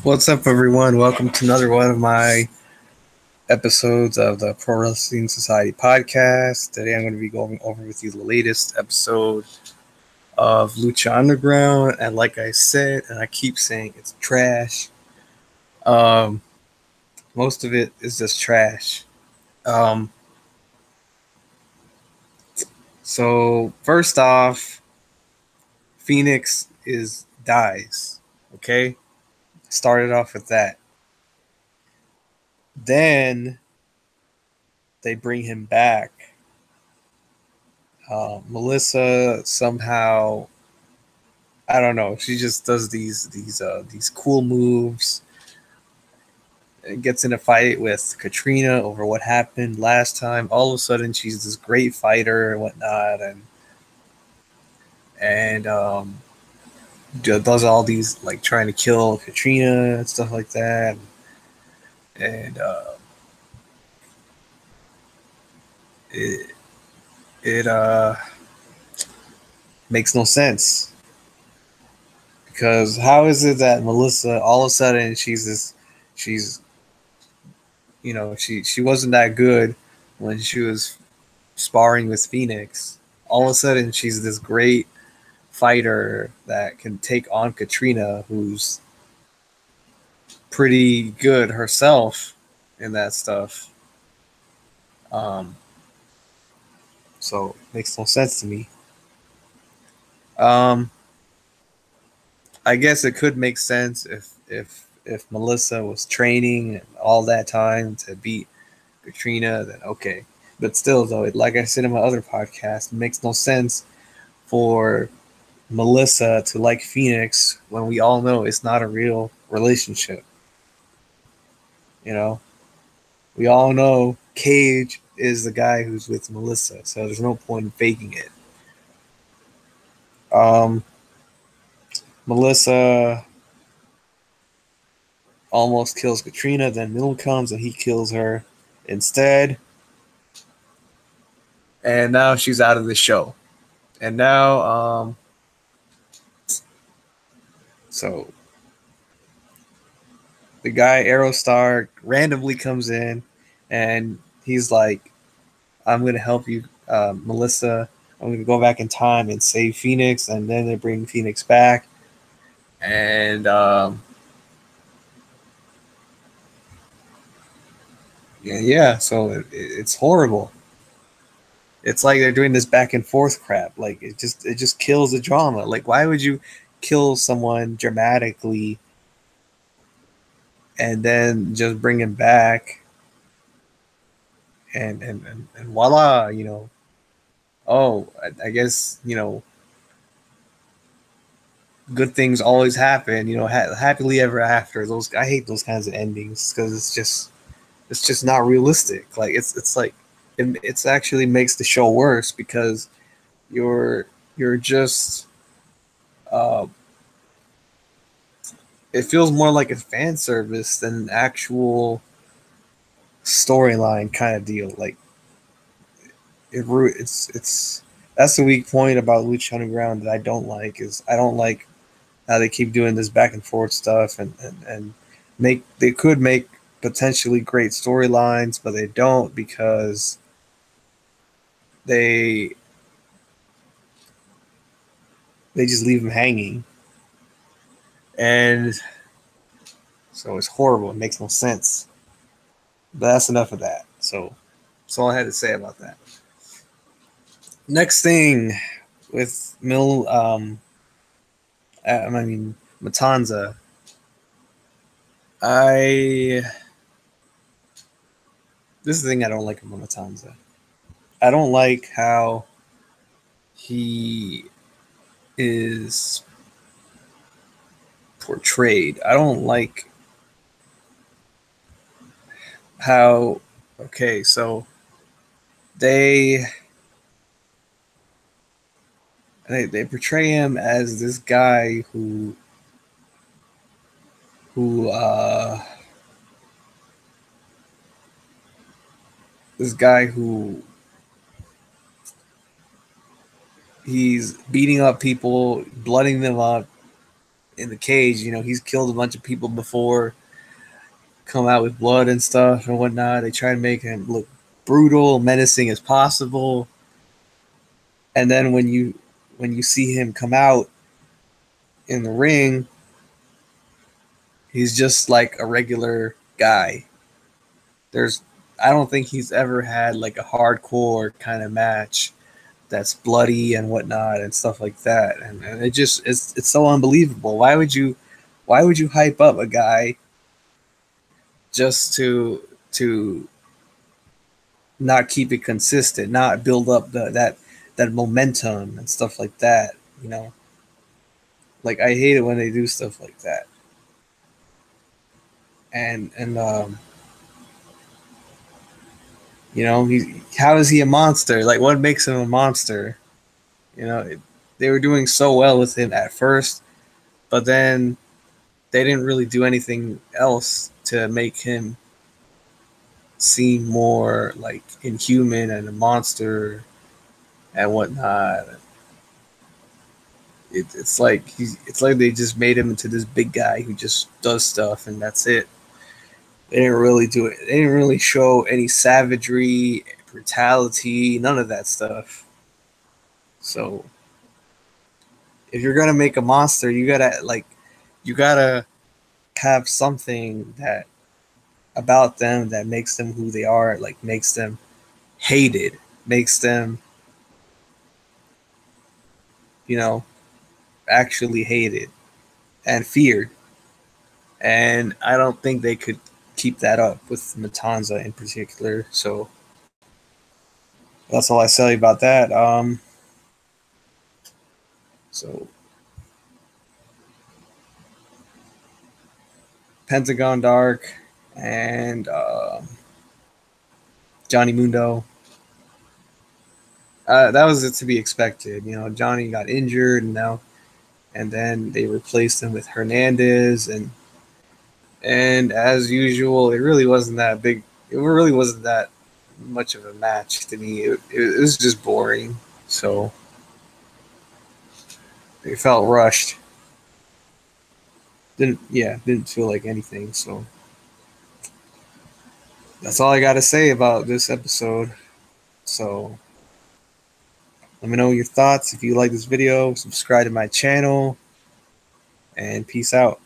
What's up, everyone? Welcome to another one of my episodes of the Pro Wrestling Society podcast. Today, I'm going to be going over with you the latest episode of Lucha Underground. And like I said, and I keep saying, it's trash. Um, Most of it is just trash. Um, so first off, Phoenix is dies. Okay, started off with that. Then they bring him back. Melissa somehow, I don't know. She just does these cool moves. It gets in a fight with Katrina over what happened last time. All of a sudden, she's this great fighter and whatnot, and does all these like trying to kill Katrina and stuff like that. And it it makes no sense because how is it that Melissa all of a sudden she's she wasn't that good when she was sparring with Phoenix. All of a sudden, she's this great fighter that can take on Katrina, who's pretty good herself in that stuff. Um, so it makes no sense to me. Um, I guess it could make sense if Melissa was training all that time to beat Katrina, then okay. But still, though, like I said in my other podcast, it makes no sense for Melissa to like Phoenix when we all know it's not a real relationship. You know, we all know Cage is the guy who's with Melissa, so there's no point in faking it. Um, Melissa almost kills Katrina, then Mill comes and he kills her instead, and now she's out of the show. And now, so the guy Aerostar randomly comes in, and he's like, "I'm gonna help you, Melissa. I'm gonna go back in time and save Phoenix." And then they bring Phoenix back, and yeah, so it's horrible. It's like they're doing this back and forth crap. Like it just kills the drama. Like why would you kill someone dramatically and then just bring him back and voila, oh, I guess, good things always happen, happily ever after. Those I hate those kinds of endings because it's just not realistic. Like it's like it's actually makes the show worse because you're just uh, it feels more like a fan service than an actual storyline kind of deal. Like it's that's the weak point about Lucha Underground that I don't like is I don't like how they keep doing this back and forth stuff and make they could make potentially great storylines, but they don't because they they just leave them hanging, and so it's horrible. It makes no sense. But that's enough of that. So that's all I had to say about that. Next thing with Matanza. I This is the thing I don't like about Matanza. I don't like how he is portrayed. I don't like how okay, so they they portray him as this guy who this guy who he's beating up people, blooding them up, in the cage. You know, he's killed a bunch of people before, come out with blood and stuff and whatnot. They try to make him look brutal, menacing as possible. And then when you see him come out in the ring, he's just like a regular guy. There's I don't think he's ever had like a hardcore kind of match that's bloody and whatnot and stuff like that. And it just it's so unbelievable. Why would you hype up a guy just to not keep it consistent, not build up that momentum and stuff like that, you know? Like I hate it when they do stuff like that. And you know, how is he a monster? Like what makes him a monster? You know, they were doing so well with him at first, but then they didn't really do anything else to make him seem more like inhuman and a monster and whatnot. It's like they just made him into this big guy who just does stuff and that's it. They didn't really do it. They didn't really show any savagery, brutality, none of that stuff. So if you're gonna make a monster, you gotta have something that about them that makes them who they are, like makes them hated, makes them, you know, actually hated and feared. And I don't think they could keep that up with Matanza in particular. So that's all I say about that. So Pentagon Dark and Johnny Mundo. That was to be expected. You know, Johnny got injured and then they replaced him with Hernandez and as usual, it really wasn't that big. It really wasn't that much of a match to me. It was just boring. So it felt rushed. Didn't feel like anything. So that's all I got to say about this episode. So let me know your thoughts. If you like this video, subscribe to my channel, and peace out.